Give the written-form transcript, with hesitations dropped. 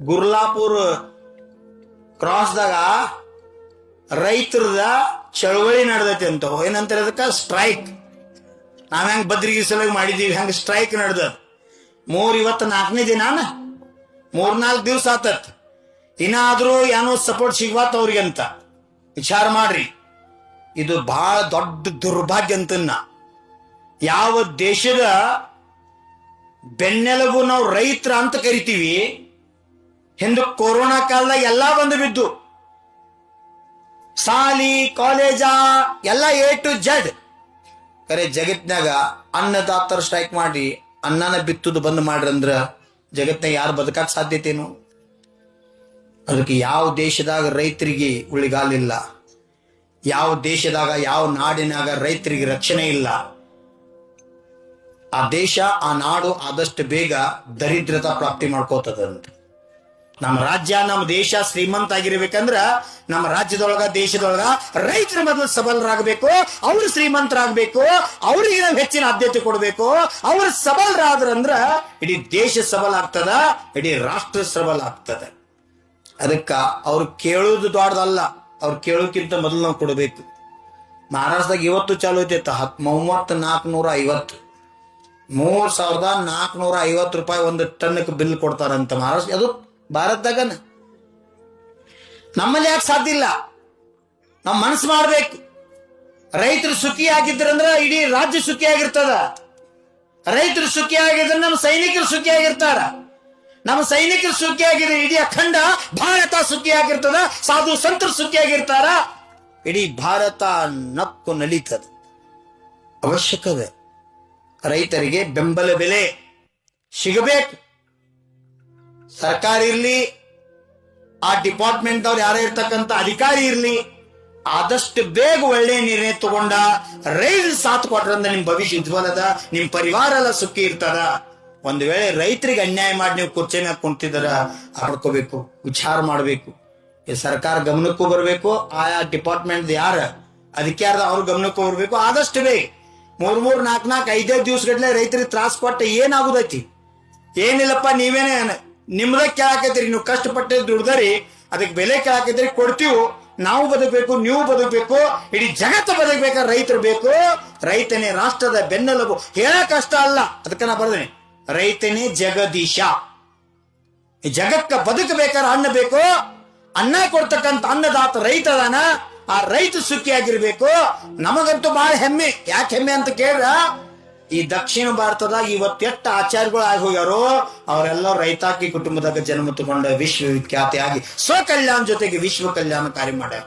ಗುರ್ಲಾಪುರ್ ಕ್ರಾಸ್ದಾಗ ರೈತರದ ಚಳವಳಿ ನಡೆದೈತಿ ಅಂತ ಏನಂತಾರೆ ಅದಕ್ಕ ಸ್ಟ್ರೈಕ್. ನಾವ್ ಹೆಂಗ್ ಬದ್ರಿಗೆ ಸಲುವಾಗಿ ಮಾಡಿದೀವಿ ಹಂಗ ಸ್ಟ್ರೈಕ್ ನಡೆದ ಇವತ್ತು 4ನೇ ದಿನ 3-4 ದಿವಸ ಆತತ್. ಇನ್ನಾದ್ರೂ ಏನೋ ಸಪೋರ್ಟ್ ಸಿಗ್ವಾತ್ ಅವ್ರಿಗೆ ಅಂತ ವಿಚಾರ ಮಾಡ್ರಿ. ಇದು ಬಹಳ ದೊಡ್ಡ ದುರ್ಭಾಗ್ಯ ಅಂತನ್ನ. ಯಾವ ದೇಶದ ಬೆನ್ನೆಲುಬು ನಾವು ರೈತರ ಅಂತ ಕರಿತೀವಿ, ಹಿಂದೆ ಕೊರೋನಾ ಕಾಲದಾಗ ಎಲ್ಲಾ ಬಂದು ಬಿದ್ದು ಸಾಲಿ ಕಾಲೇಜ ಎಲ್ಲ A to Z. ಕರೆ ಜಗತ್ನಾಗ ಅನ್ನದಾತರ ಸ್ಟ್ರೈಕ್ ಮಾಡಿ ಅನ್ನನ ಬಿತ್ತುದು ಬಂದ್ ಮಾಡ್ರಂದ್ರ ಜಗತ್ನಾಗ ಯಾರು ಬದುಕಕ್ ಸಾಧ್ಯತೆನು? ಅದಕ್ಕೆ ಯಾವ ದೇಶದಾಗ ರೈತರಿಗೆ ಉಳಿಗಾಲಿಲ್ಲ, ಯಾವ ದೇಶದಾಗ ಯಾವ ನಾಡಿನಾಗ ರೈತರಿಗೆ ರಕ್ಷಣೆ ಇಲ್ಲ, ಆ ದೇಶ ಆ ನಾಡು ಆದಷ್ಟು ಬೇಗ ದರಿದ್ರತಾ ಪ್ರಾಪ್ತಿ ಮಾಡ್ಕೋತದಂತ. ನಮ್ಮ ರಾಜ್ಯ ನಮ್ಮ ದೇಶ ಶ್ರೀಮಂತ ಆಗಿರ್ಬೇಕಂದ್ರ ನಮ್ಮ ರಾಜ್ಯದೊಳಗ ದೇಶದೊಳಗ ರೈತರ ಮೊದಲು ಸಬಲರಾಗಬೇಕು, ಅವ್ರು ಶ್ರೀಮಂತರಾಗಬೇಕು, ಅವ್ರಿಗೆ ನಾವು ಹೆಚ್ಚಿನ ಆದ್ಯತೆ ಕೊಡಬೇಕು. ಅವ್ರು ಸಬಲರಾದ್ರಂದ್ರ ಇಡೀ ದೇಶ ಸಬಲ ಆಗ್ತದ, ಇಡೀ ರಾಷ್ಟ್ರ ಸಬಲ ಆಗ್ತದ. ಅದಕ್ಕ ಅವ್ರು ಕೇಳುವುದು ದೊಡ್ಡದಲ್ಲ, ಅವ್ರು ಕೇಳೋಕ್ಕಿಂತ ಮೊದಲು ನಾವು ಕೊಡಬೇಕು. ಮಹಾರಾಷ್ಟ್ರದಾಗ ಇವತ್ತು ಚಾಲು ಐತೆ 3450 3450 ರೂಪಾಯಿ ಒಂದು ಟನ್ಕ್ಕೆ ಬಿಲ್ ಕೊಡ್ತಾರಂತ ಮಹಾರಾಷ್ಟ್ರ. ಅದು ಭಾರತದಾಗ. ನಮ್ಮಲ್ಲಿ ಯಾಕೆ ಸಾಧ್ಯ ಇಲ್ಲ? ನಾವು ಮನಸ್ಸು ಮಾಡ್ಬೇಕು. ರೈತರು ಸುಖಿ ಆಗಿದ್ರಂದ್ರ ಇಡೀ ರಾಜ್ಯ ಸುಖಿ ಆಗಿರ್ತದ. ರೈತರು ಸುಖಿ ಆಗಿದ್ರೆ ನಮ್ಮ ಸೈನಿಕರು ಸುಖಿ ಆಗಿರ್ತಾರ. ನಮ್ಮ ಸೈನಿಕರು ಸುಖಿ ಆಗಿದ್ರೆ ಇಡೀ ಅಖಂಡ ಭಾರತ ಸುಖಿ ಆಗಿರ್ತದ. ಸಾಧು ಸಂತರು ಸುಖಿ ಆಗಿರ್ತಾರ. ಇಡೀ ಭಾರತ ನಕ್ಕು ನಲೀತದ. ಅವಶ್ಯಕತೆ ರೈತರಿಗೆ ಬೆಂಬಲ ಬೆಲೆ ಸಿಗಬೇಕು. ಸರ್ಕಾರ ಇರ್ಲಿ, ಆ ಡಿಪಾರ್ಟ್ಮೆಂಟ್ ಅವ್ರು ಯಾರೇ ಇರ್ತಕ್ಕಂಥ ಅಧಿಕಾರಿ ಇರ್ಲಿ, ಆದಷ್ಟು ಬೇಗ ಒಳ್ಳೆ ನಿರ್ಣಯ ತಗೊಂಡ ರೈತರು ಸಾಥ್ ಕೊಟ್ರಂದ ನಿಮ್ ಭವಿಷ್ಯ ಉಜ್ವಲದ, ನಿಮ್ ಪರಿವಾರ ಎಲ್ಲ ಸುಖಿ ಇರ್ತದ. ಒಂದು ವೇಳೆ ರೈತರಿಗೆ ಅನ್ಯಾಯ ಮಾಡಿ ನೀವು ಕುರ್ಚಿ ಮ್ಯಾಗ ಕುಂತಿದ್ದರ ಆಡ್ಕೋಬೇಕು, ವಿಚಾರ ಮಾಡಬೇಕು. ಈ ಸರ್ಕಾರ ಗಮನಕ್ಕೂ ಬರಬೇಕು, ಆಯಾ ಡಿಪಾರ್ಟ್ಮೆಂಟ್ ಯಾರ ಅಧಿಕಾರದ ಅವ್ರ ಗಮನಕ್ಕೂ ಬರಬೇಕು. ಆದಷ್ಟು ಬೇಗ 3-4 5 ದಿವಸ ಗಟ್ಲೆ ರೈತರಿಗೆ ತ್ರಾಸ ಕೊಟ್ಟ ಏನಾಗುದೈತಿ? ಏನಿಲ್ಲಪ್ಪ, ನೀವೇನೇ ನಿಮ್ದ ಕೇಳಾಕತ್ತೀರಿ, ನೀವು ಕಷ್ಟಪಟ್ಟು ದುಡ್ದರಿ, ಅದಕ್ಕೆ ಬೆಲೆ ಕೇಳಾಕತ್ತೀರಿ, ಕೊಡ್ತೀವಿ. ನಾವು ಬದುಕಬೇಕು, ನೀವು ಬದುಕಬೇಕು, ಇಡೀ ಜಗತ್ತು ಬದುಕಬೇಕಾದ್ರೆ ರೈತರು ಬೇಕು. ರೈತನೇ ರಾಷ್ಟ್ರದ ಬೆನ್ನೆಲುಬು. ಹೇಳಕ್ ಕಷ್ಟ ಅಲ್ಲ, ಅದಕ್ಕೆ ನಾ ಬರ್ದೇನೆ, ರೈತನೇ ಜಗದೀಶ. ಈ ಜಗಕ್ಕ ಬದುಕಬೇಕಾದ್ರೆ ಅನ್ನ ಬೇಕು. ಅನ್ನ ಕೊಡ್ತಕ್ಕಂಥ ಅನ್ನದಾತ ರೈತ ಅದಾನ. ಆ ರೈತ ಸುಖಿಯಾಗಿರ್ಬೇಕು. ನಮಗಂತೂ ಬಹಳ ಹೆಮ್ಮೆ. ಯಾಕೆ ಹೆಮ್ಮೆ ಅಂತ ಕೇಳ್ರ, ಈ ದಕ್ಷಿಣ ಭಾರತದಾಗ ಇವತ್ತು ಎಷ್ಟು ಆಚಾರ್ಯಗಳು ಆಗಿ ಹೋಗ್ಯಾರೋ ಅವರೆಲ್ಲ ರೈತಾಕಿ ಕುಟುಂಬದಾಗ ಜನ್ಮ ತಗೊಂಡ ವಿಶ್ವವಿಖ್ಯಾತಿಯಾಗಿ ಸ್ವಕಲ್ಯಾಣ ಜೊತೆಗೆ ವಿಶ್ವ ಕಲ್ಯಾಣ ಕಾರ್ಯ ಮಾಡ್ಯಾರ.